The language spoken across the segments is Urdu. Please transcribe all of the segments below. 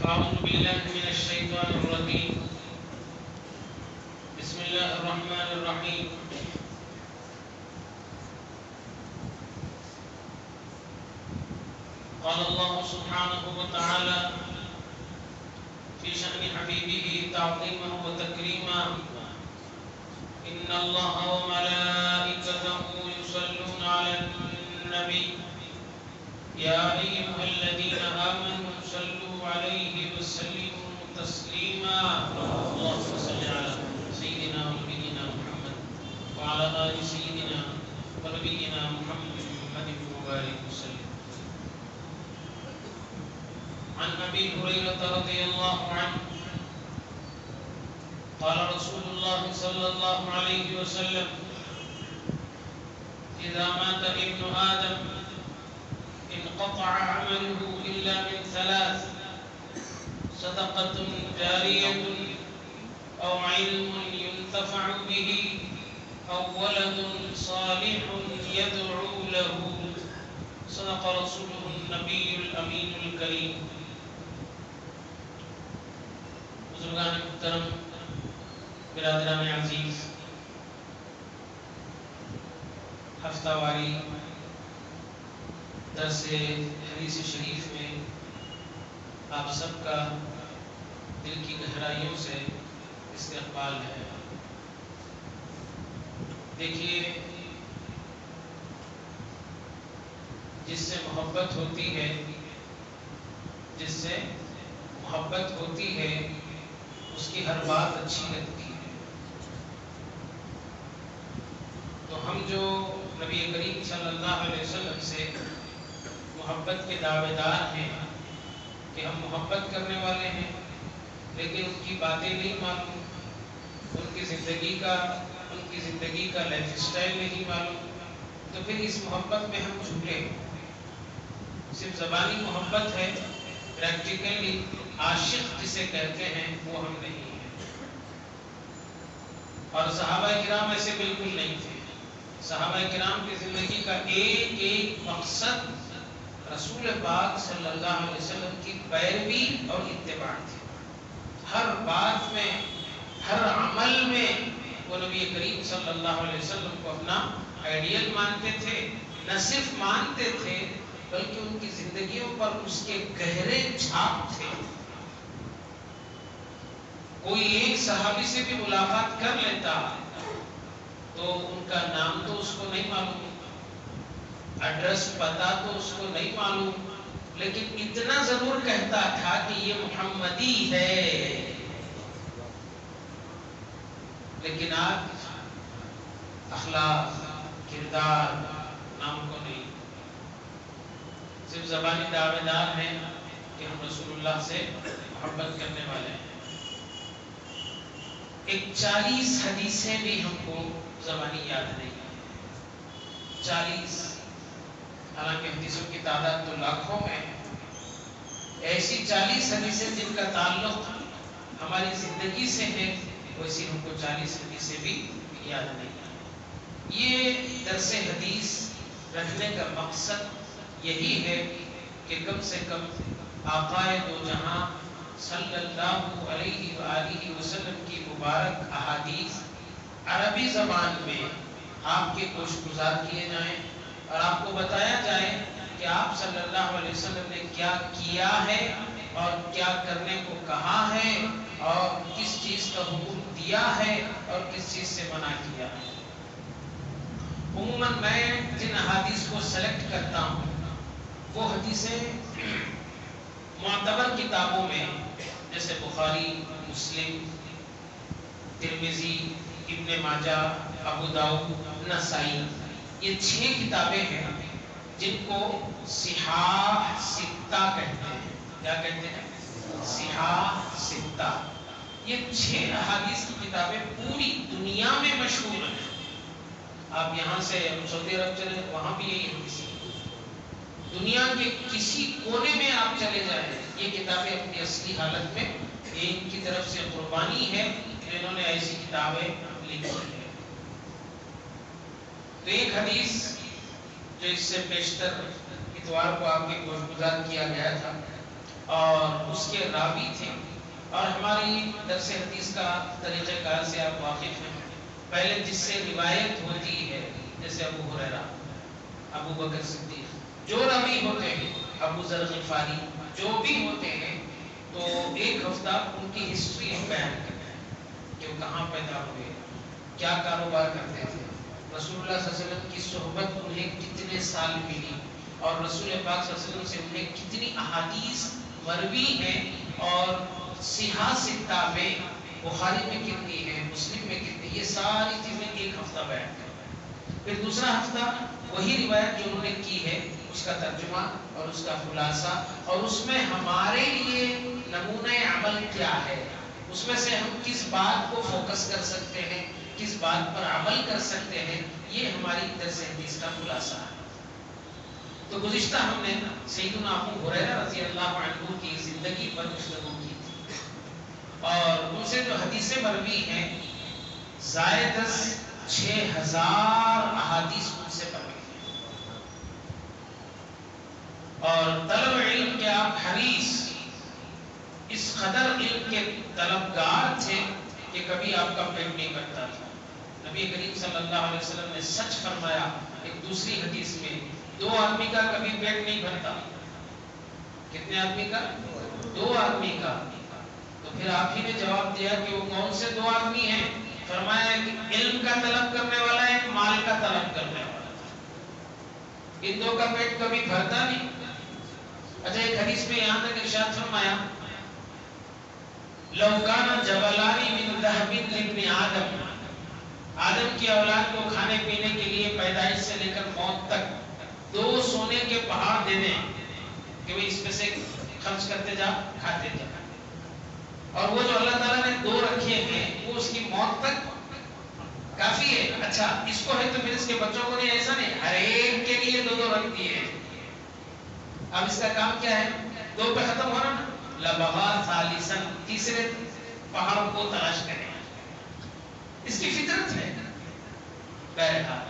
أعوذ بالله من الشيطان الرجيم. بسم الله الرحمن الرحيم. قال الله سبحانه وتعالى في شأن حبيبه تعظيما وتكريما: إن الله وملائكته يصلون على النبي يا أيها الذين آمنوا صلوا عليه وسلموا تسليما. اللهم صل على سيدنا ونبينا محمد وعلى آل سيدنا ونبينا محمد وبارك وسلم. عن أبي هريرة رضي الله عنه قال رسول الله صلى الله عليه وسلم: إذا مات ابن آدم انقطع عمله إلا من ثلاث: صدقة جارية أو علم ينتفع به أو ولد صالح يدعو له. صدق رسوله النبي الأمين الكريم. بزرگان محترم، برادران عزیز، ہفتہ واری درس حدیث شریف میں آپ سب کا دل کی گہرائیوں سے استقبال ہے۔ دیکھیے، جس سے محبت ہوتی ہے اس کی ہر بات اچھی لگتی ہے۔ تو ہم جو نبی کریم صلی اللہ علیہ وسلم سے محبت کے دعوے دار ہیں کہ ہم محبت کرنے والے ہیں، لیکن ان کی باتیں نہیں معلوم، ان کی زندگی کا لائف سٹائل نہیں معلوم، تو پھر اس محبت میں ہم جھوٹے ہیں۔ صرف زبانی محبت ہے، پریکٹیکلی عاشق جسے کہتے ہیں وہ ہم نہیں ہیں۔ اور صحابہ کرام ایسے بالکل نہیں تھے۔ صحابہ کرام کی زندگی کا ایک ایک مقصد رسول پاک صلی اللہ علیہ وسلم کی پیروی اور اتباع تھی۔ ہر بات میں، ہر عمل میں وہ نبی کریم صلی اللہ علیہ وسلم کو اپنا آئیڈیل مانتے تھے۔ نہ صرف مانتے تھے بلکہ ان کی زندگیوں پر اس کے گہرے چھاپ تھے۔ کوئی ایک صحابی سے بھی ملاقات کر لیتا تو ان کا نام تو اس کو نہیں معلوم، ایڈریس پتہ تو اس کو نہیں معلوم، لیکن اتنا ضرور کہتا تھا کہ یہ محمدی ہے۔ لیکن آج اخلاق، کردار نام کو نہیں، صرف زبانی دعوے دار ہیں کہ ہم رسول اللہ سے محبت کرنے والے ہیں۔ ایک 40 حدیثیں بھی ہم کو زبانی یاد نہیں ہیں۔ 40، حالانکہ حدیثوں کی تعداد تو لاکھوں میں ہے۔ ایسی 40 حدیثیں جن کا تعلق ہماری زندگی سے ہے، ویسی ہم کو 40 حدیثیں بھی یاد نہیں ہیں۔ یہ درس حدیث رکھنے کا مقصد یہی ہے کہ کم سے کم آقائے دو جہاں صلی اللہ علیہ وآلہ وسلم کی مبارک احادیث عربی زبان میں آپ کے گوش گزار کیے جائیں اور آپ کو بتایا جائے کہ آپ صلی اللہ علیہ وسلم نے کیا کیا ہے اور کیا کرنے کو کہا ہے اور کس چیز کا حکم دیا ہے اور کس چیز سے منع کیا ہے۔ عموماً میں جن احادیث کو سلیکٹ کرتا ہوں وہ حدیثیں معتبر کتابوں میں، جیسے بخاری، مسلم، ترمذی، ابن ماجہ، ابو داؤد، نسائی، یہ 6 کتابیں ہیں جن کو صحاح ستہ کہتے ہیں۔ کیا کہتے ہیں؟ صحاح ستہ۔ یہ 6 احادیث کی کتابیں پوری دنیا میں مشہور ہیں۔ آپ یہاں سے سعودی عرب چلے، وہاں بھی یہی حدیث ہے۔ دنیا کے کسی کونے میں آپ چلے جائیں، یہ کتابیں اپنی اصلی حالت میں ان کی طرف سے قربانی ہے کہ انہوں نے ایسی کتابیں لکھی ہیں۔ تو ایک حدیث جو اس سے بیشتر اتوار کو آپ کے گوش گزار کیا گیا تھا، اور اس کے راوی تھے. اور ہماری درس حدیث کا طریقہ کار سے آپ واقف ہیں. پہلے جس سے روایت ہوتی ہے جیسے ابو ہریرہ، ابو بکر صدیق، جو راوی ہوتے ہیں، ابو ذر غفاری، جو بھی ہوتے ہیں، تو ایک ہفتہ ان کی ہسٹری ہم بیان کرتے ہیں کہ وہ کہاں پیدا ہوئے، کیا کاروبار کرتے تھے، رسول اللہ صلی اللہ علیہ وسلم کی صحبت انہیں کتنے سال ملی، اور رسول پاک صلی اللہ علیہ وسلم سے انہیں کتنی احادیث مروی ہیں، اور صحاح ستہ میں بخاری میں کتنی ہے، مسلم میں کتنی، یہ ساری چیزیں ایک ہفتہ بیان کرتے ہیں. پھر دوسرا ہفتہ وہی روایت جو انہوں نے کی ہے اس کا ترجمہ اور اس کا خلاصہ، اور اس میں ہمارے لیے نمونہ عمل کیا ہے، اس میں سے ہم کس بات کو فوکس کر سکتے ہیں، کس بات پر عمل کر سکتے ہیں، یہ ہماری درس حدیث کا خلاصہ ہے. تو گزشتہ ہم نے سیدنا ابو ہریرہ رضی اللہ عنہ کی زندگی پر گفتگو کی تھی، اور ان سے جو حدیثیں مروی ہیں زائد از 6000 احادیث ان سے مروی ہیں. اور طلب علم کے آپ حریص، اس قدر علم کے طلبگار تھے کہ کبھی آپ کا پیٹ نہیں بھرتا تھا. نبی کریم صلی اللہ علیہ وسلم نے سچ فرمایا ایک دوسری حدیث میں، 2 آدمی کا کبھی پیٹ نہیں بھرتا. کتنے آدمی کا؟ 2 آدمی کا. تو پھر آپ ہی نے جواب دیا کہ وہ کون سے 2 آدمی ہیں؟ فرمایا کہ علم کا طلب کرنے والا ہے، مال کا طلب کرنے والا. ان 2 کا پیٹ کبھی بھرتا نہیں. اچھا، ایک حدیث میں یہاں تک ارشاد فرمایا لو کان جبلان من ذهب لابن آدم، آدم کی اولاد کو کھانے پینے کے لیے پیدائش سے لے کر موت تک 2 سونے کے پہاڑ دے دیں کہ وہ اس میں سے خرچ کرتے جا، کھاتے جا، اور وہ جو اللہ تعالیٰ نے 2 رکھے ہیں وہ اس کی موت تک کافی ہے. اچھا، اس کو ہے تو پھر اس کے بچوں کو نہیں، ایسا نہیں، ہر ایک کے لیے 2 رکھ دیے. اب اس کا کام کیا ہے؟ 2 پہ ختم ہونا نا، لبغا ثالثا، تیسرے پہاڑ کو تلاش کریں. اس کی فطرت ہے. بہرحال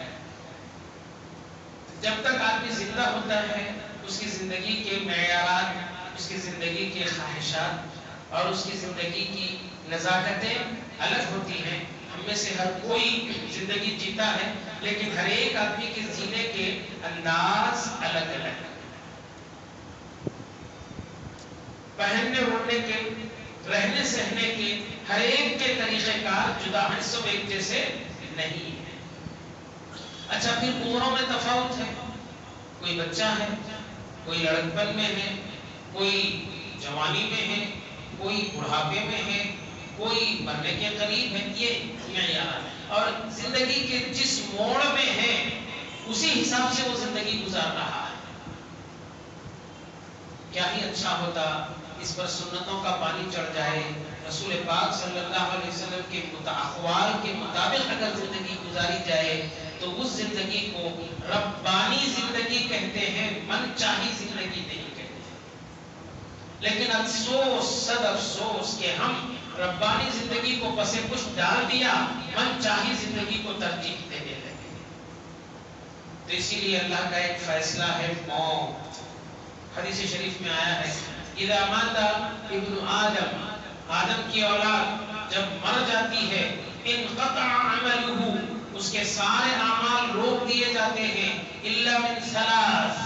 جب تک آدمی زندہ ہوتا ہے اس کی زندگی کے معیارات، اس کی زندگی کے خواہشات اور اس کی زندگی کی نزاکتیں الگ ہوتی ہیں. ہم میں سے ہر کوئی زندگی جیتا ہے، لیکن ہر ایک آدمی کے جینے کے انداز الگ الگ ہیں. پہننے اوڑھنے کے، رہنے سہنے کے، ہر ایک کے طریقہ کار جدا ہیں، سب ایک جیسے نہیں ہیں. اچھا، پھر عمروں میں تفاوت ہے. کوئی بچہ ہے، کوئی لڑکپن میں ہے، کوئی جوانی میں ہے، کوئی بڑھاپے میں ہے، کوئی مرنے کے قریب ہے. یہ معیار ہے. اور زندگی کے جس موڑ میں ہے اسی حساب سے وہ زندگی گزار رہا ہے. کیا ہی اچھا ہوتا اس پر سنتوں کا پانی چڑھ جائے، رسول پاک صلی اللہ علیہ وسلم کے اقوال کے مطابق اگر زندگی گزاری جائے تو اس زندگی کو ربانی زندگی کہتے ہیں، من چاہی زندگی نہیں کہتے. لیکن افسوس، صد افسوس کہ ہم ربانی زندگی کو پس پش ڈال دیا، من چاہی زندگی کو ترجیح دینے لگے. تو اسی لیے اللہ کا ایک فیصلہ ہے موت. حدیث شریف میں آیا ہے اذا مات ابن آدم، آدم کی اولاد جب مر جاتی ہے، انقطع عملہ، اس کے سارے اعمال روک دیے جاتے ہیں، الا من ثلاث،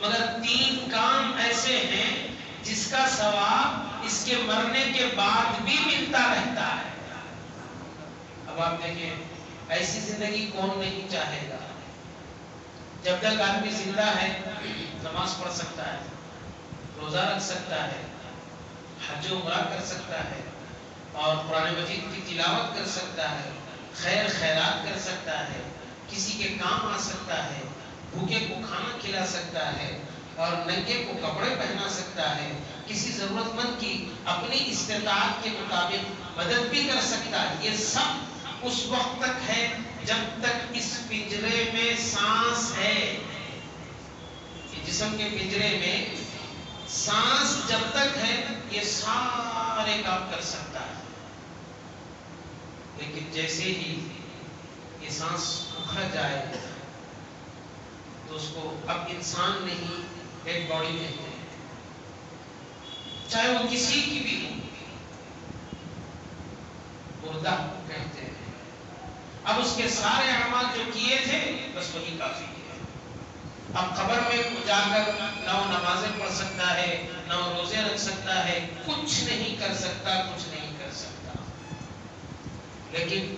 مگر 3 کام ایسے ہیں جس کا ثواب اس کے مرنے کے بعد بھی ملتا رہتا ہے. اب آپ دیکھیں ایسی زندگی کون نہیں چاہے گا؟ جب تک آدمی زندہ ہے نماز پڑھ سکتا ہے، روزہ رکھ سکتا ہے، حج و عمرہ کر سکتا ہے، اور قرآن مجید کی تلاوت کر سکتا ہے، خیر خیرات کر سکتا ہے، کسی کے کام آ سکتا ہے، بھوکے کو کھانا کھلا سکتا ہے، اور ننگے کو کپڑے پہنا سکتا ہے، کسی ضرورت مند کی اپنی استطاعت کے مطابق مدد بھی کر سکتا ہے. یہ سب اس وقت تک ہے جب تک اس پنجرے میں سانس ہے. جسم کے پنجرے میں سانس جب تک ہے یہ سارے کام کر سکتا ہے. لیکن جیسے ہی یہ سانس اکھڑ جائے تو اس کو اب انسان نہیں ڈیڈ باڈی کہتے ہیں. چاہے وہ کسی کی بھی ہو. مردہ کہتے ہیں. اب اس کے سارے اعمال جو کیے تھے بس وہی کافی ہے. اب قبر میں جا کر نہ وہ نمازیں پڑھ سکتا ہے, نہ وہ روزے رکھ سکتا ہے, کچھ نہیں کر سکتا, کچھ نہیں کر سکتا. لیکن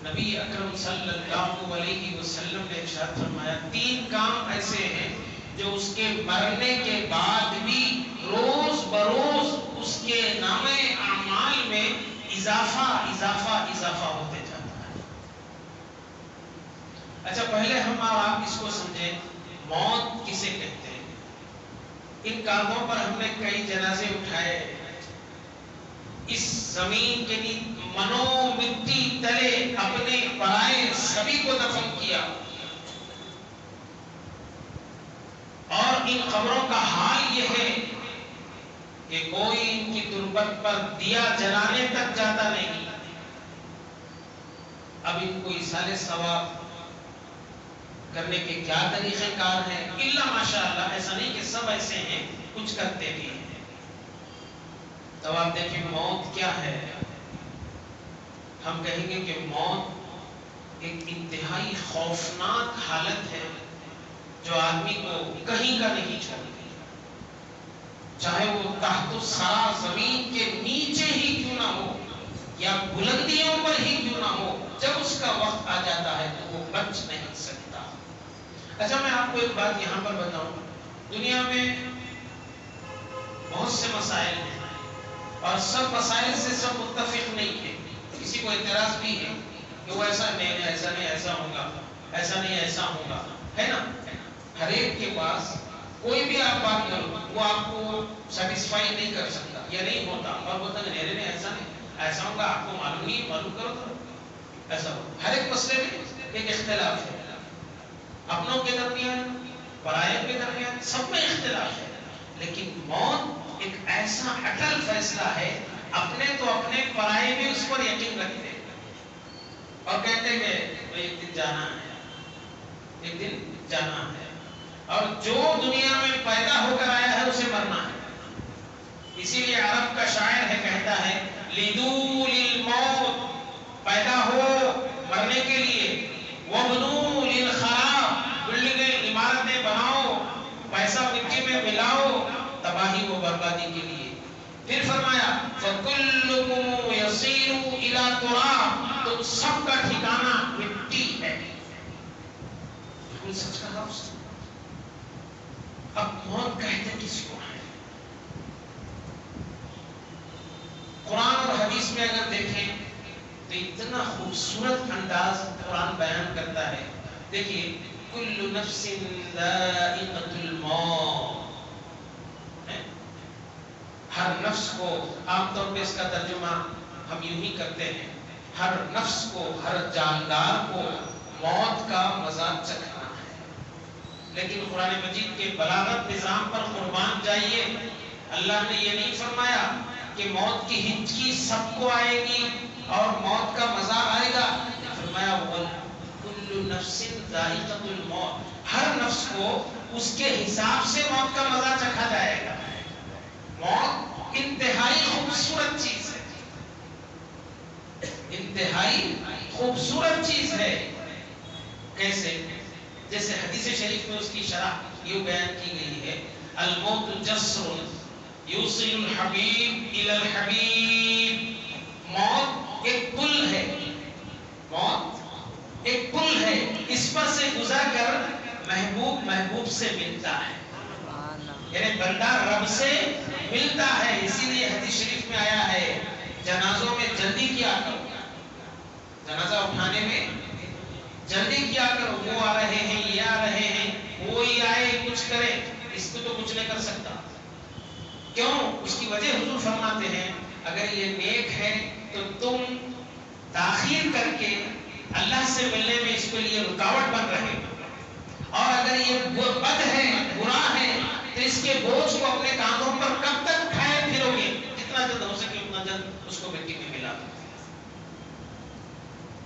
نبی اکرم صلی اللہ علیہ وسلم نے ارشاد فرمایا 3 کام ایسے ہیں جو اس کے مرنے کے بعد بھی روز بروز اس کے نامے اعمال میں اضافہ اضافہ اضافہ ہوتے جاتا ہے. اچھا پہلے ہم اور آپ اس کو سمجھیں, موت کسے کہتے ہیں؟ ان کاندھوں پر ہم نے کئی جنازے اٹھائے, اس زمین کے منو مٹی تلے اپنے پرائے سبھی کو دفن کیا, اور ان قبروں کا حال یہ ہے کہ کوئی ان کی تربت پر دیا جلانے تک جاتا نہیں. اب ان کو ایصال ثواب کرنے کے کیا طریقے کار ہیں؟ الا ماشاءاللہ, ایسا نہیں کہ سب ایسے ہیں, کچھ کرتے بھی ہیں. تو آپ دیکھیں موت کیا ہے. ہم کہیں گے کہ موت ایک انتہائی خوفناک حالت ہے جو آدمی کو کہیں کا نہیں چھوڑتی, چاہے وہ تحت الثری زمین کے نیچے ہی کیوں نہ ہو یا بلندیوں پر ہی کیوں نہ ہو, جب اس کا وقت آ جاتا ہے تو وہ بچ نہیں سکتا. اچھا میں آپ کو ایک بات یہاں پر بتاؤں, دنیا میں بہت سے مسائل ہیں اور سب مسائل سے سب متفق نہیں ہیں. کسی کو اعتراض بھی ہے کہ وہ ایسا نہیں, ایسا نہیں, ایسا ہوگا, ایسا نہیں, ایسا ہوگا, ہے نا. ہر ایک کے پاس کوئی بھی آپ بات کرو وہ آپ کو سیٹسفائی نہیں کر سکتا, یہ نہیں ہوتا, اور بولتا نہیں نہیں ایسا نہیں, ایسا ہوگا, آپ کو معلوم نہیں, معلوم کرو تو ایسا ہو. ہر ایک مسئلے میں ایک اختلاف ہے, اپنوں کے درمیان, پرائے کے درمیان, سب میں اختلاف ہے. لیکن موت ایک ایسا اٹل فیصلہ ہے, اپنے تو اپنے, پرائے بھی اس پر یقین رکھتے ہیں اور کہتے ہیں کہ ایک دن جانا ہے, ایک دن جانا ہے, اور جو دنیا میں پیدا ہو کر آیا ہے اسے مرنا ہے. اسی لیے عرب کا شاعر ہے, کہتا ہے لِدُولِ الْمَوْتِ, پیدا ہو مرنے کے لیے, وَبْنُوا لِلْخَرَابِ, بلڈنگیں عمارتیں بناؤ, پیسہ مٹی میں ملاؤ, تباہی و بربادی کے لیے. پھر فرمایا فَكُلُّكُمْ يَصِيرُ إِلَى تُرَابٍ, تو سب کا ٹھکانہ مٹی ہے. بالکل سچ کہا اس نے. اب موت کہتے کس کو ہے؟ قرآن اور حدیث میں اگر دیکھیں تو اتنا خوبصورت انداز قرآن بیان کرتا ہے. دیکھیے کل نفس ذائقۃ الموت, ہر نفس کو, عام طور پہ اس کا ترجمہ ہم یوں ہی کرتے ہیں, ہر نفس کو, ہر جاندار کو موت کا مزہ چکھنا ہے. لیکن قرآن مجید کے بلاغت نظام پر قربان جائیے, اللہ نے یہ نہیں فرمایا کہ موت کی ہچکی سب کو آئے گی اور موت کا مزہ آئے گا. فرمایا کل نفس ذائقۃ الموت, ہر نفس کو اس کے حساب سے موت کا مزہ چکھا جائے گا. موت انتہائی خوبصورت چیز ہے, انتہائی خوبصورت چیز ہے. کیسے؟ جیسے حدیث شریف میں اس کی شرح یہ بیان کی گئی ہے, الموت جسر یوصل الحبیب الی الحبیب, موت ایک پل ہے, موت ایک پل ہے, اس پر سے گزر کر محبوب محبوب سے ملتا ہے, یعنی بندہ رب سے ملتا ہے. اسی لیے حدیث شریف میں آیا ہے جنازوں میں جلدی کیا کرو, جنازہ اٹھانے میں جلدی کیا کرو, وہ آ رہے ہیں, یہ آ رہے ہیں, وہی آئے کچھ کرے, اس کو تو کچھ نہیں کر سکتا. کیوں؟ اس کی وجہ حضور فرماتے ہیں اگر یہ نیک ہے تو تم تاخیر کر کے اللہ سے ملنے میں اس کے لیے رکاوٹ بن رہے ہو, اور اگر یہ بد ہے, برا ہے, تو اس کے بوجھ کو اپنے کاندھوں پر کب تک اٹھائے پھرو گے, جتنا جلد ہو سکے اتنا جلد اس کو مٹی میں ملا دو.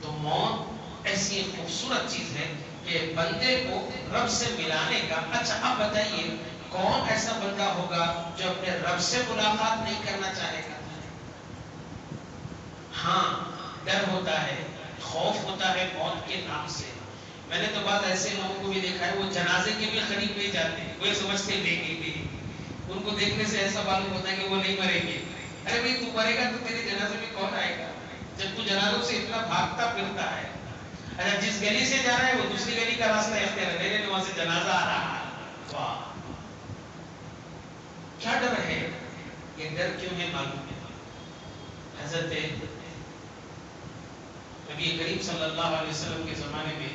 تو موت ایسی ایک خوبصورت چیز ہے کہ بندے کو رب سے ملانے کا. اچھا اب بتائیے کون ایسا بندہ ہوگا جو اپنے رب سے ملاقات نہیں کرنا چاہے گا؟ ہاں ڈر ہوتا ہے، خوف ہوتا ہے موت کے نام سے. میں نے تو بعض ایسے لوگوں کو بھی دیکھا ہے وہ جنازے کے بھی قریب نہیں جاتے، وہ سمجھتے لے گے. ان کو دیکھنے سے ایسا معلوم ہوتا ہے کہ وہ نہیں مریں گے. ارے بھائی تو مرے گا تو تیرے جنازے میں کون آئے گا جب تو جنازوں سے اتنا بھاگتا پھرتا ہے؟ اچھا جس گلی سے جا رہا ہے وہ دوسری گلی کا راستہ اختیار ہے، وہاں سے جنازہ آ رہا ہے. واہ کیا ڈر ہے؟ یہ ڈر کیوں ہے معلوم ہے؟ حضرت نبی کریم صلی اللہ علیہ وسلم کے زمانے میں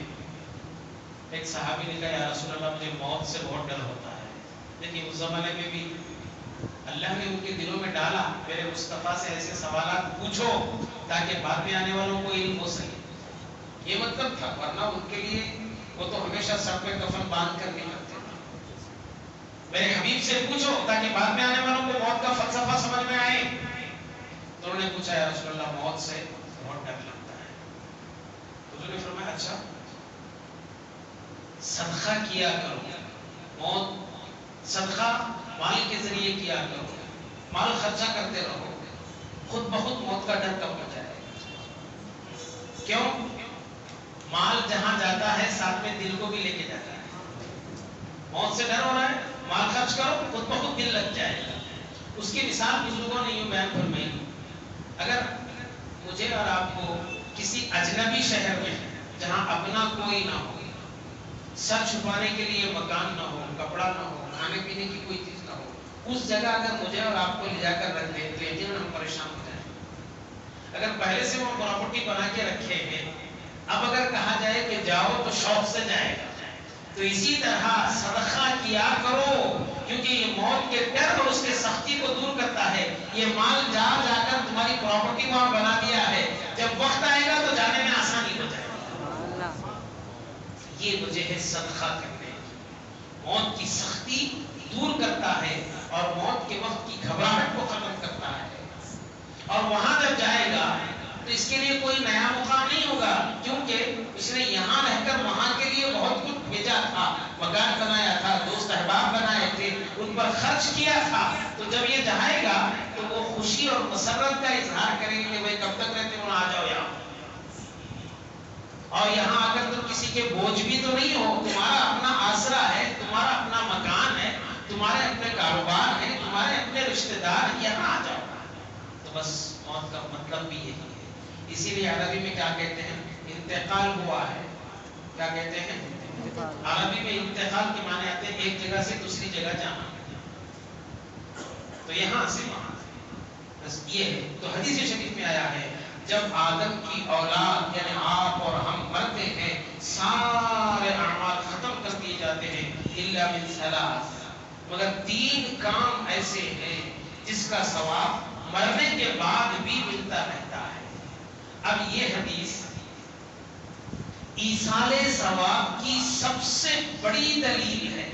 ایک صحابی نے کہا یا رسول اللہ مجھے موت سے بہت ڈر ہوتا ہے. لیکن اس زمانے میں بھی اللہ نے ان کے دلوں میں ڈالا میرے مصطفیٰ سے ایسے سوالات پوچھو تاکہ بعد میں آنے والوں کو علم ہو سکے. یہ مطلب تھا، ورنہ ان کے لیے وہ تو ہمیشہ سر پہ کفن باندھ کر نکلتے تھے. میرے حبیب سے پوچھو تاکہ بعد میں آنے والوں کو موت کا فلسفہ سمجھ میں آئے. تو انہوں نے پوچھا یا رسول اللہ موت سے بہت ڈر لگتا ہے. حضور نے فرمایا اچھا صدقہ کیا کرو. موت صدقہ مال کے ذریعے کیا کرو، مال خرچہ کرتے رہو، خود بخود موت کا ڈر کم ہو جائے گا. کیوں؟ مال جہاں جاتا ہے ساتھ میں دل کو بھی لے کے جاتا ہے. موت سے ڈر ہو رہا ہے، مال خرچ کرو، خود بخود دل لگ جائے گا. اس کی مثال بزرگوں نے یوں بیان فرمائی، اگر مجھے اور آپ کو کسی اجنبی شہر میں جہاں اپنا کوئی نہ ہو، سر چھپانے کے لیے مکان نہ ہو، کپڑا نہ ہو، کھانے پینے کی کوئی چیز نہ ہو، اس جگہ اگر مجھے اور آپ کو لے جا کر رکھ دیں تو یقیناً ہم پریشان ہو جائیں. اگر پہلے سے وہ پراپرٹی بنا کے رکھے ہیں، اب اگر کہا جائے کہ جاؤ تو شوق سے جائے گا. تو اسی طرح صدقہ کیا کرو کیونکہ یہ موت کے ڈر اور اس کے سختی کو دور کرتا ہے. یہ مال جا جا کر تمہاری پراپرٹی وہاں بنا دیا ہے، جب وقت آئے گا تو جانے میں آسانی ہو جائے گا. یہ وجہ ہے صدقہ کرنے کی. موت کی سختی دور کرتا ہے اور موت کے وقت کی گھبراہٹ کو ختم کرتا ہے. اور وہاں جب جائے گا تو اس کے لیے کوئی نیا مقام نہیں ہوگا کیونکہ اس نے یہاں رہ کر وہاں کے لیے بہت کچھ بھیجا تھا، مکان بنایا تھا، دوست احباب بنائے تھے، ان پر خرچ کیا تھا. تو جب یہ جائے گا تو وہ خوشی اور مسرت کا اظہار کریں گے کہ بھائی کب تک رہتے ہو، آ جاؤ یہاں. اور یہاں آ کر تم کسی کے بوجھ بھی تو نہیں ہو، تمہارا اپنا آسرا ہے، تمہارا اپنا مکان ہے، تمہارے اپنے کاروبار ہے، تمہارے اپنے رشتہ دار، یہاں آ جاؤ. تو بس موت کا مطلب بھی یہی ہے. اسی لیے عربی میں کیا کہتے ہیں؟ انتقال ہوا ہے. کیا کہتے ہیں؟ عربی میں انتقال کے معنی آتے ہیں ایک جگہ سے دوسری جگہ جانا. تو یہاں سے وہاں بس یہ ہے. تو حدیث شریف میں آیا ہے جب آدم کی اولاد یعنی آپ اور ہم مرتے ہیں سارے اعمال ختم کر دیے جاتے ہیں الا من ثلاث، مگر 3 کام ایسے ہیں جس کا ثواب مرنے کے بعد بھی ملتا رہتا ہے. اب یہ حدیث ایصال ثواب کی سب سے بڑی دلیل ہے.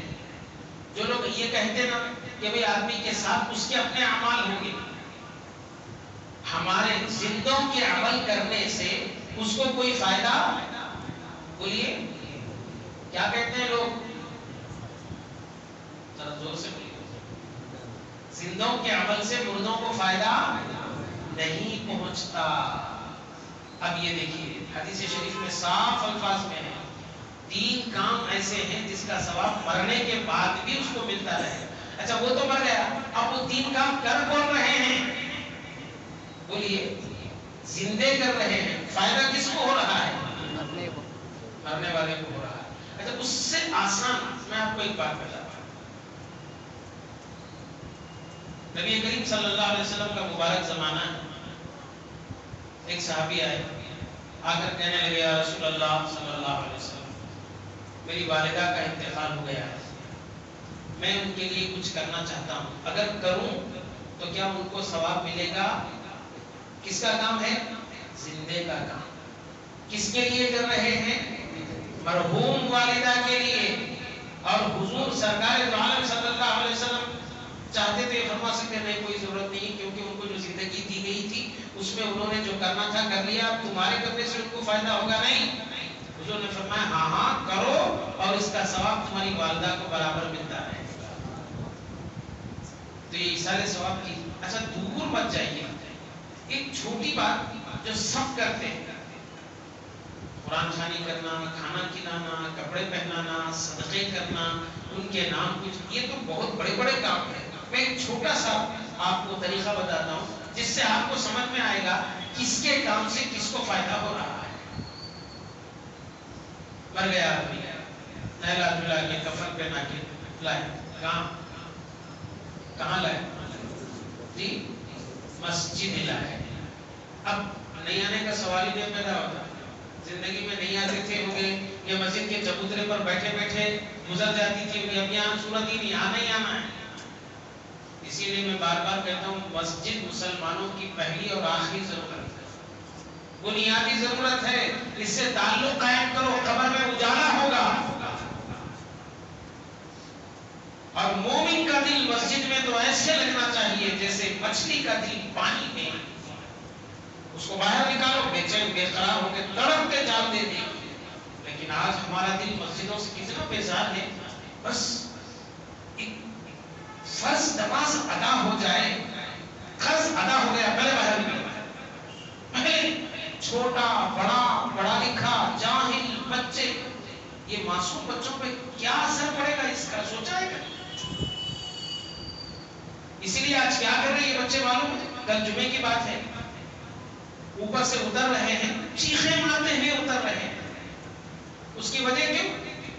جو لوگ یہ کہتے نا کہ بھئی آدمی کے ساتھ اس کے اپنے اعمال ہوں گے، ہمارے زندوں کے عمل کرنے سے اس کو کوئی فائدہ، بولیے کیا کہتے ہیں لوگ، ذرا زور سے بولیے. زندوں کے عمل سے مردوں کو فائدہ نہیں پہنچتا. اب یہ دیکھیے حدیث شریف میں صاف الفاظ میں ہے 3 کام ایسے ہیں جس کا ثواب مرنے کے بعد بھی اس کو ملتا رہے. اچھا وہ تو مر گیا، اب وہ 3 کام کر کون رہے ہیں؟ بولیے زندے کر رہے ہیں. فائدہ کس کو ہو رہا ہے؟ مرنے والے کو ہو رہا ہے. اچھا اس سے آسان میں آپ کو ایک بات بتاتا ہوں. نبی کریم صلی اللہ علیہ وسلم کا مبارک زمانہ ہے. ایک صحابی آئے آ کر کہنے لگے یا رسول اللہ صلی اللہ علیہ وسلم میری والدہ کا انتقال ہو گیا ہے، میں ان کے لیے کچھ کرنا چاہتا ہوں، اگر کروں تو کیا ان کو ثواب ملے گا؟ کس کا کام ہے؟ زندے کا کام. کس کے لیے کر رہے ہیں؟ مرحوم والدہ کے لیے. اور حضور سرکار دو عالم صلی اللہ علیہ وسلم چاہتے تھے فرما سکتے نہیں کوئی ضرورت نہیں کیونکہ ان کو جو زندگی دی گئی تھی اس میں انہوں نے جو کرنا تھا کر لیا، اب تمہارے کرنے سے ان کو فائدہ ہوگا نہیں. حضور نے فرمایا ہاں ہاں کرو اور اس کا ثواب تمہاری والدہ کو برابر ملتا رہے گا. تو یہ ایصال ثواب کی. اچھا دور مت جائیے. ایک چھوٹی بات جو سب کرتے ہیں، قرآن خوانی کرنا، کھانا کھلانا، کپڑے پہنانا، صدقے کرنا، ان کے نام کچھ، یہ تو بہت بڑے بڑے کام ہیں. میں ایک چھوٹا سا آپ کو طریقہ بتاتا ہوں جس سے آپ کو سمجھ میں آئے گا کس کے کام سے کس کو فائدہ ہو رہا ہے. مر گیا آدمی، نہلا دھلا کے کفن پہنا کے لائے، کہاں لائے جی؟ مسجد لائے. اب نہیں آنے کا سوال ہی نہیں پیدا ہوتا. زندگی میں نہیں آتے تھے ہوں گے، یا مسجد کے چبوترے پر بیٹھے بیٹھے گزر جاتی تھی ہوں گے، اب یہاں صورت ہی نہیں، آنا ہی آنا ہے. اسی لیے میں بار بار کہتا ہوں مسجد مسلمانوں کی پہلی اور آخری ضرورت ہے، بنیادی ضرورت ہے. اس سے تعلق قائم کرو، قبر میں اجالا ہوگا. اور مومن کا دل مسجد میں تو ایسے لگنا چاہیے جیسے مچھلی کا دل پانی میں. اس کو باہر نکالو بے چین بے قرار ہو کے تڑپ کے جان دے دے. لیکن آج ہمارا دل مسجدوں سے کتنا بیزار ہے. بس ایک فرض نماز ادا ہو جائے، قرض ادا ہو گیا، پہلے باہر نکلو. پہلے چھوٹا بڑا، پڑھا لکھا جاہل بچے، یہ معصوم بچوں پہ کیا اثر پڑے گا اس کا سوچا ہے؟ اسی لیے آج کیا کر رہے ہیں یہ بچے معلوم ہے؟ کل جمعے کی بات ہے، اوپر سے اتر رہے ہیں، چیخیں مارتے ہوئے اتر رہے ہیں. اس کی وجہ کیوں؟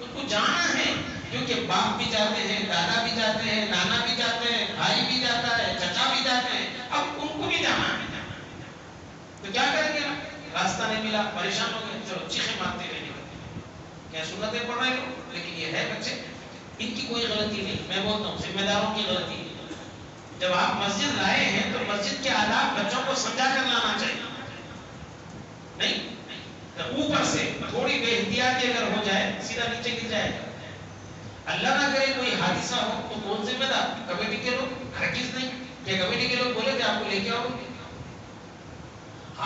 ان کو جانا ہے، کیونکہ باپ بھی جاتے ہیں، دادا بھی جاتے ہیں، نانا بھی جاتے ہیں، بھائی بھی جاتا ہے، چچا بھی جاتے ہیں، اب ان کو بھی جانا ہے. تو کیا کریں گے؟ راستہ نہیں ملا، پریشان ہو گئے، چلو چیخیں مارتے ہوئے نکلتے. کیا سنتیں پڑھ رہے لوگ؟ لیکن یہ ہے بچے، ان کی کوئی غلطی نہیں. میں بولتا ہوں ذمہ داروں کی غلطی ہے. جب آپ مسجد لائے ہیں تو مسجد کے آداب بچوں کو سمجھا کر لانا چاہیے. نہیں اوپر سے تھوڑی بے احتیاطی اگر ہو جائے سیدھا نیچے گر جائے گا. اللہ نہ کرے کوئی حادثہ ہو تو کون ذمہ دار؟ کمیٹی کے لوگ؟ ہرگز نہیں. کہ کمیٹی کے لوگ بولے کہ آپ کو لے کے آؤ؟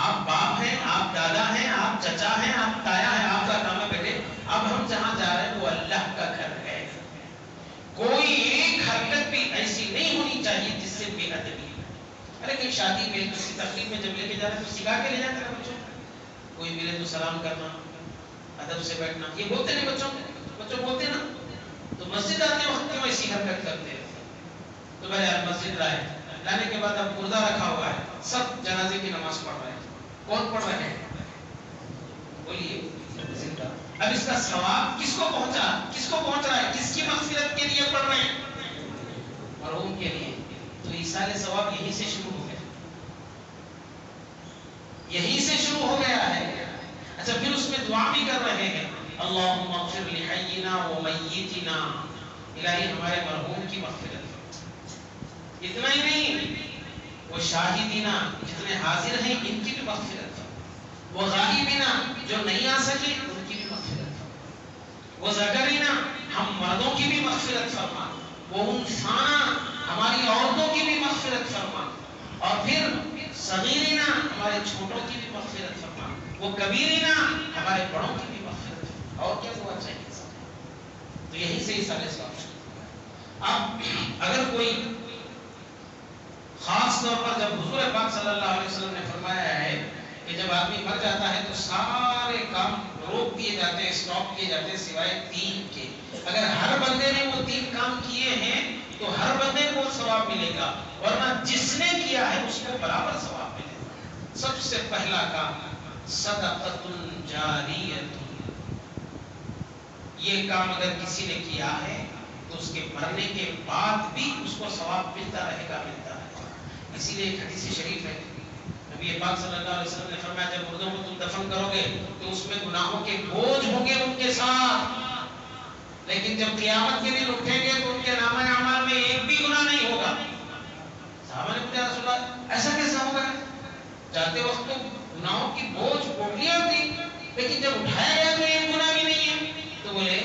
آپ باپ ہیں، آپ دادا ہیں، آپ چچا ہیں، آپ تایا ہیں، آپ کا کام ہے بیٹے اب ہم جہاں جا رہے ہیں وہ اللہ کا گھر ہے. کوئی ایک حرکت بھی ایسی نہیں ہونی چاہیے جس سے بے ادبی. ارے کوئی شادی میں کسی تقریب میں جب لے کے جا رہے ہیں تو سکھا کے لے جاتے ہیں بچوں. کوئی ملے تو سلام کرنا، ادب سے بیٹھنا، یہ بولتے نہیں بچوں بولتے نا. تو مسجد آتے وقت کیوں ایسی حرکت کرتے ہیں؟ تو بھائی آپ مسجد لانے کے بعد اب مردہ رکھا ہوا ہے، سب جنازے کی نماز پڑھ رہے ہیں. کون پڑھ رہے ہیں؟ بولیے. اب اس کا ثواب کس کو پہنچا؟ کس کو پہنچ رہا ہے؟ کس کی مغفرت کے لیے پڑھ رہے ہیں؟ مرحوم کے لیے. تو ایصال ثواب یہیں سے شروع ہو گیا، یہیں سے شروع ہو گیا ہے. اچھا پھر اس میں دعا بھی کر رہے ہیں، اللہم اغفر لحینا و میتنا، الہی ہمارے مرحوم کی مغفرت. اتنا ہی نہیں، وہ شاہدینا جتنے حاضر ہیں ان کی بھی مغفرت، وہ غائبینا جو نہیں آ سکے ان کی بھی مغفرت، وہ ذکرینا ہم مردوں کی بھی مغفرت فرما، وہ انسانا ہماری عورتوں کی بھی مغفرت فرما، اور پھر صغیرنا ہمارے چھوٹوں کی بھی مغفرت فرما، وہ کبیرنا ہمارے بڑوں کی بھی مغفرت فرما. اور کیا دعا چاہیے؟ تو یہیں سے ایصال ثواب شروع. اب اگر کوئی خاص طور پر جب حضور پاک صلی اللہ علیہ وسلم نے فرمایا ہے کہ جب آدمی مر جاتا ہے تو سارے کام روک دیے جاتے ہیں، اسٹاپ کیے جاتے ہیں سوائے 3 کے. اگر ہر بندے نے وہ 3 کام کیے ہیں تو ہر بندے کو ثواب ملے گا، ورنہ جس نے کیا ہے اس کو برابر ثواب ملے گا. سب سے پہلا کام صدقۃ جاریۃ. یہ کام اگر کسی نے کیا ہے تو اس کے مرنے کے بعد بھی اس کو ثواب ملتا رہے گا، ملتا رہے گا. اسی لیے ایک حدیث شریف ہے، نبی پاک صلی اللہ علیہ وسلم نے فرمایا جب مردوں کو تم دفن کرو گے تو اس میں گناہوں کے بوجھ ہوں گے ان کے ساتھ، لیکن جب قیامت کے دن اٹھیں گے تو ان کے نامہ اعمال میں ایک بھی گناہ نہیں ہوگا. صحابہ نے پوچھا رسول اللہ ایسا کیسا ہوگا؟ جاتے وقت تو گناہوں کی بوجھ پوٹلیاں تھی، لیکن جب اٹھایا گیا تو ایک گناہ بھی نہیں ہے. تو بولے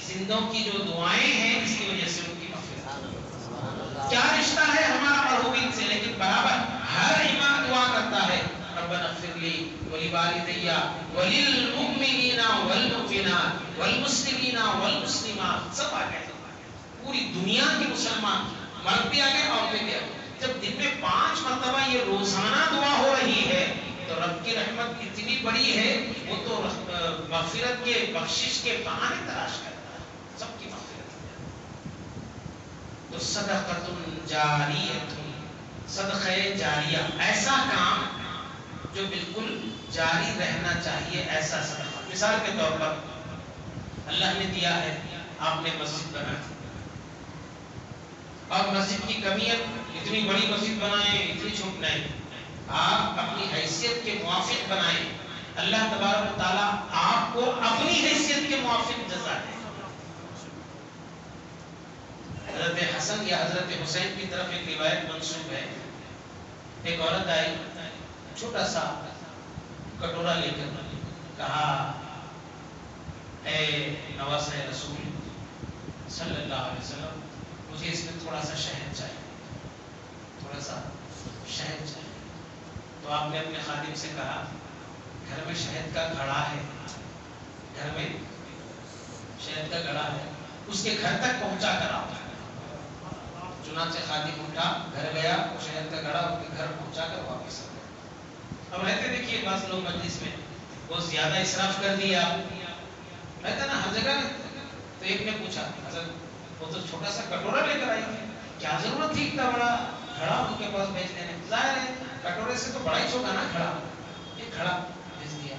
زندوں کی جو دعائیں ہیں اس کی وجہ سے ان کی مغفرت. کیا رشتہ ہے ہمارا مرحومین سے؟ لیکن برابر ہر ایمان دعا کرتا ہے ربنا اغفر لی ولوالدی وللمؤمنین والمؤمنات والمسلمین والمسلمات. سب آ گئے، پوری دنیا کے مسلمان مرد بھی آگے عورتیں بھی آگے. جب دن میں 5 مرتبہ یہ روزانہ دعا ہو رہی ہے تو رب کی رحمت اتنی بڑی ہے، وہ تو مغفرت کے بخشش کے بہانے تلاش کرتا ہے سب کی مغفرت. تو صدقۃ جاریۃ، صدقہ جاریہ، ایسا کام جو بالکل جاری رہنا چاہیے، ایسا صدقہ. مثال کے طور پر اللہ نے دیا ہے، آپ نے مسجد بنائی اور مسجد کی کمی ہے، اتنی بڑی مسجد بنائیں اتنی چھوٹ نہیں، آپ اپنی حیثیت کے موافق بنائیں، اللہ تبارک و تعالیٰ آپ کو اپنی حیثیت کے موافق جزا دے. حضرت حسن یا حضرت حسین کی طرف ایک روایت منسوب ہے، ایک عورت آئی چھوٹا سا کٹورا لے کر، کہا اے نواسہ رسول صلی اللہ علیہ وسلم، مجھے اس میں تھوڑا سا شہد چاہیے، تھوڑا سا شہد چاہیے. تو آپ نے اپنے خادم سے کہا گھر میں شہد کا گھڑا ہے، گھر میں شہد کا گھڑا ہے، اس کے گھر تک پہنچا کر آؤ. چنانچہ خادم اٹھا، گھر گیا، شہد کا گھڑا اس کے گھر پہنچا کر واپس آ گیا. اب رہتے دیکھیے بعض لوگ مجلس میں بہت زیادہ اسراف کر دیا، رہتا نا ہر جگہ. تو ایک نے پوچھا حضرت وہ تو چھوٹا سا کٹورا لے کر آئی تھی، کیا ضرورت تھی اتنا بڑا گھڑا ان کے پاس بھیج دینے؟ ظاہر ہے کٹورے سے تو بڑا ہی چھوٹا نا گھڑا، یہ گھڑا بھیج دیا.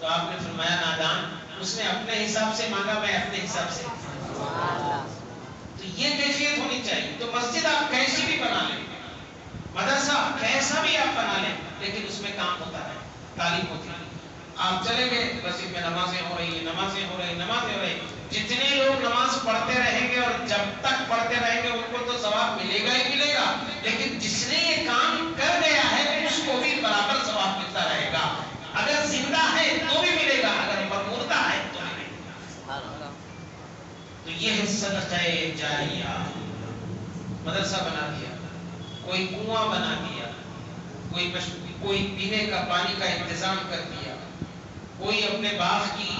تو آپ نے فرمایا نادان، اس نے اپنے حساب سے مانگا، میں اپنے حساب سے. تو یہ کیفیت ہونی چاہیے. تو مسجد آپ کیسی بھی بنا لیں، مدرسہ کیسا بھی آپ بنا لیں، لیکن اس میں کام ہوتا ہے، تعلیم ہوتی ہے. آپ چلیں گے مسجد میں نمازیں ہو رہی ہیں، نمازیں ہو رہی، نمازیں ہو رہی، جتنے لوگ نماز پڑھتے رہیں گے اور جب تک پڑھتے رہیں گے ان کو تو ثواب ملے گا ہی ملے گا، لیکن جس نے یہ کام کر گیا ہے اس کو بھی برابر ثواب ملتا رہے گا. اگر زندہ ہے تو بھی ملے گا، اگر مردہ ہے تو بھی ملے گا. تو یہ ہے صدقہ جاریہ. مدرسہ بنا دیا، کوئی کنواں بنا دیا، کوئی پینے کا پانی کا انتظام کر دیا، کوئی اپنے باغ کی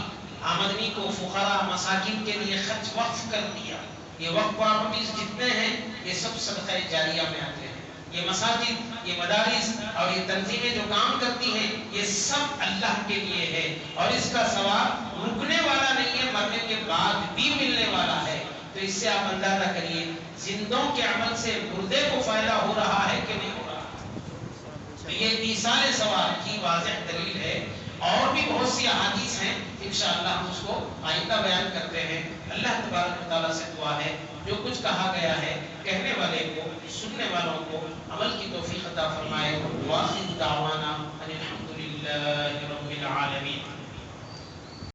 آمدنی کو فقراء مساکین کے لیے خرچ وقف کر دیا. یہ وقف پراپرٹیز جتنے ہیں یہ سب صدقہ جاریہ میں آتے ہیں. یہ مساجد، یہ مدارس اور یہ تنظیمیں جو کام کرتی ہیں یہ سب اللہ کے لیے ہے، اور اس کا ثواب رکنے والا نہیں ہے، مرنے کے بعد بھی ملنے والا ہے. تو اس سے آپ اندازہ کریے زندوں کے عمل سے مردے کو فائدہ ہو رہا ہے کہ نہیں ہو رہا. تو یہ ایصال ثواب کی واضح دلیل ہے. اور بھی بہت سی احادیث ہیں، انشاءاللہ ہم اس کو آئندہ بیان کرتے ہیں. اللہ تبارک و تعالیٰ سے دعا ہے جو کچھ کہا گیا ہے کہنے والے کو، سننے والوں کو عمل کی توفیق عطا فرمائے. وآخر دعوانا